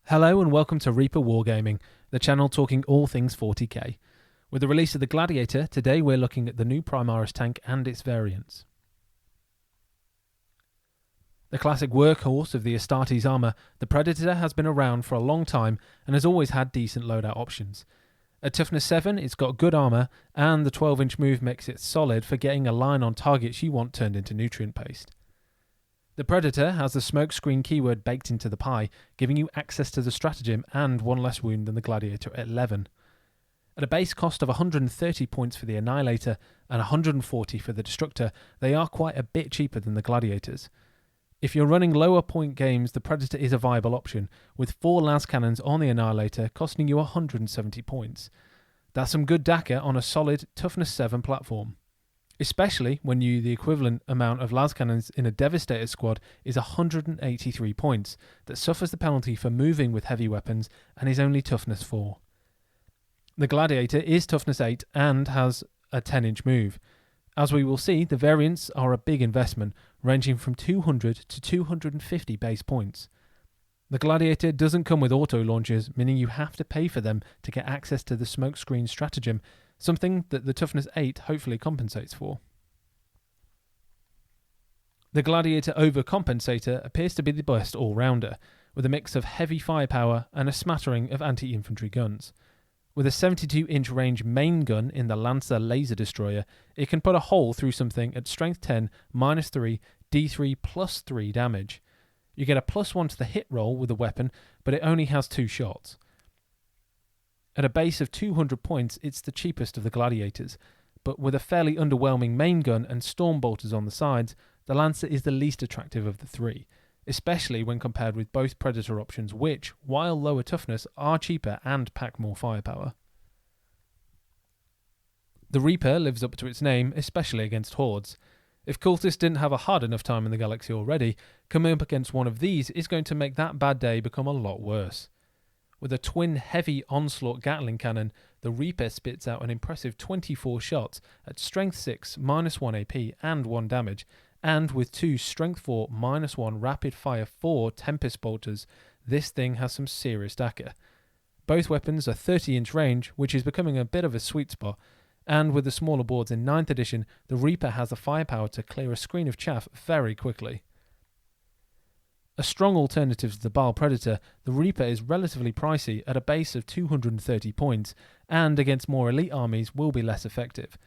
Hello and welcome to Reaper Wargaming, the channel talking all things 40k. With the release of the Gladiator, today we're looking at the new Primaris tank and its variants. The classic workhorse of the Astartes armour, the Predator has been around for a long time and has always had decent loadout options. At toughness 7, it's got good armour, and the 12-inch move makes it solid for getting a line on targets you want turned into nutrient paste. The Predator has the smokescreen keyword baked into the pie, giving you access to the stratagem and one less wound than the Gladiator at 11. At a base cost of 130 points for the Annihilator and 140 for the Destructor, they are quite a bit cheaper than the Gladiators. If you're running lower point games, the Predator is a viable option, with 4 las cannons on the Annihilator costing you 170 points. That's some good DACA on a solid toughness 7 platform. Especially when the equivalent amount of las cannons in a Devastator squad is 183 points, that suffers the penalty for moving with heavy weapons and is only toughness 4. The Gladiator is toughness 8 and has a 10-inch move. As we will see, the variants are a big investment, ranging from 200 to 250 base points. The Gladiator doesn't come with auto launchers, meaning you have to pay for them to get access to the smokescreen stratagem, something that the toughness 8 hopefully compensates for. The Gladiator overcompensator appears to be the best all-rounder, with a mix of heavy firepower and a smattering of anti-infantry guns. With a 72-inch range main gun in the Lancer laser destroyer, it can put a hole through something at strength 10, -3, D3 plus 3 damage. You get a +1 to the hit roll with the weapon, but it only has 2 shots. At a base of 200 points, it's the cheapest of the Gladiators, but with a fairly underwhelming main gun and storm bolters on the sides, the Lancer is the least attractive of the 3, especially when compared with both Predator options which, while lower toughness, are cheaper and pack more firepower. The Reaper lives up to its name, especially against hordes. If cultists didn't have a hard enough time in the galaxy already, coming up against one of these is going to make that bad day become a lot worse. With a twin heavy onslaught Gatling cannon, the Reaper spits out an impressive 24 shots at strength 6, -1 AP and 1 damage, and with 2 strength 4, -1 rapid fire 4 Tempest bolters, this thing has some serious DACA. Both weapons are 30-inch range, which is becoming a bit of a sweet spot, and with the smaller boards in 9th edition, the Reaper has the firepower to clear a screen of chaff very quickly. A strong alternative to the Baal Predator, the Reaper is relatively pricey at a base of 230 points, and against more elite armies will be less effective.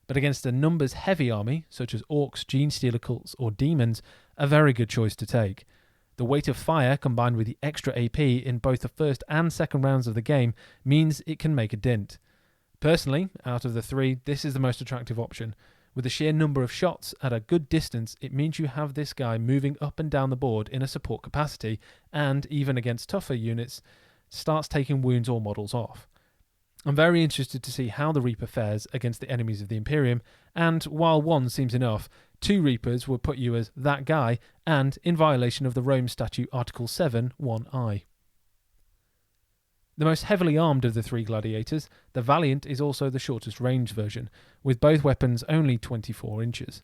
But against a numbers heavy army, such as Orcs, Genestealer cults or Demons, a very good choice to take. The weight of fire combined with the extra AP in both the first and second rounds of the game means it can make a dent. Personally, out of the 3, this is the most attractive option. With the sheer number of shots at a good distance, it means you have this guy moving up and down the board in a support capacity, and even against tougher units, starts taking wounds or models off. I'm very interested to see how the Reaper fares against the enemies of the Imperium, and while 1 seems enough, 2 Reapers would put you as that guy, and in violation of the Rome Statute Article 7, 1I. The most heavily armed of the 3 Gladiators, the Valiant is also the shortest range version, with both weapons only 24 inches,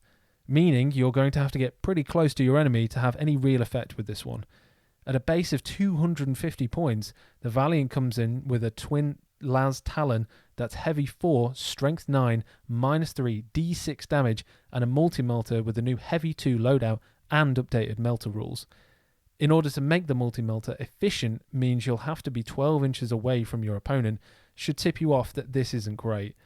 meaning you're going to have to get pretty close to your enemy to have any real effect with this one. At a base of 250 points, the Valiant comes in with a twin las Talon that's heavy 4, strength 9, -3, D6 damage, and a multi-melter with the new heavy 2 loadout and updated melter rules. In order to make the multi-melter efficient means you'll have to be 12 inches away from your opponent, should tip you off that this isn't great.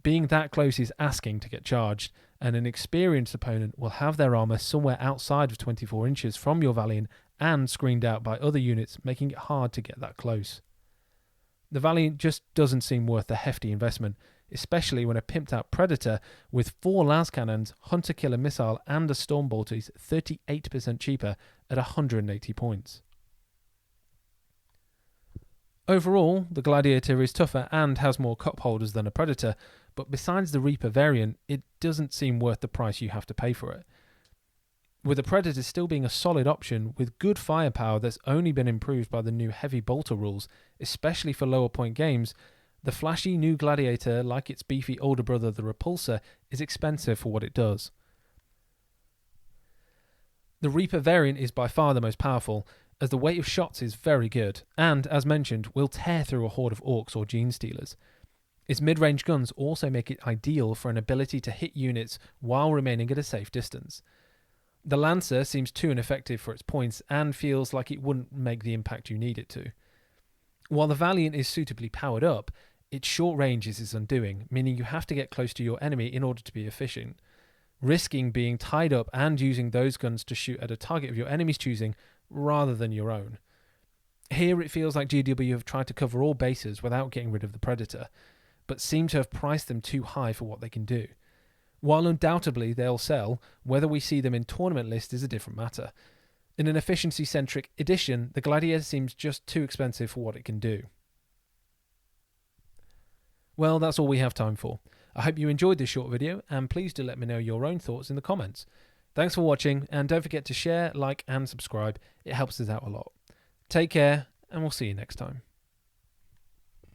Being that close is asking to get charged, and an experienced opponent will have their armour somewhere outside of 24 inches from your Valiant and screened out by other units, making it hard to get that close. The Valiant just doesn't seem worth the hefty investment, especially when a pimped-out Predator with 4 las cannons, hunter-killer missile and a storm bolter is 38% cheaper at 180 points. Overall, the Gladiator is tougher and has more cup holders than a Predator, but besides the Reaper variant, it doesn't seem worth the price you have to pay for it. With the Predator still being a solid option with good firepower that's only been improved by the new heavy bolter rules, especially for lower point games, the flashy new Gladiator, like its beefy older brother the Repulsor, is expensive for what it does. The Reaper variant is by far the most powerful, as the weight of shots is very good, and, as mentioned, will tear through a horde of orcs or gene stealers. Its mid-range guns also make it ideal for an ability to hit units while remaining at a safe distance. The Lancer seems too ineffective for its points and feels like it wouldn't make the impact you need it to. While the Valiant is suitably powered up, its short range is its undoing, meaning you have to get close to your enemy in order to be efficient, risking being tied up and using those guns to shoot at a target of your enemy's choosing rather than your own. Here it feels like GW have tried to cover all bases without getting rid of the Predator, but seem to have priced them too high for what they can do. While undoubtedly they'll sell, whether we see them in tournament lists is a different matter. In an efficiency-centric edition, the Gladiator seems just too expensive for what it can do. Well, that's all we have time for. I hope you enjoyed this short video, and please do let me know your own thoughts in the comments. Thanks for watching, and don't forget to share, like, and subscribe. It helps us out a lot. Take care, and we'll see you next time.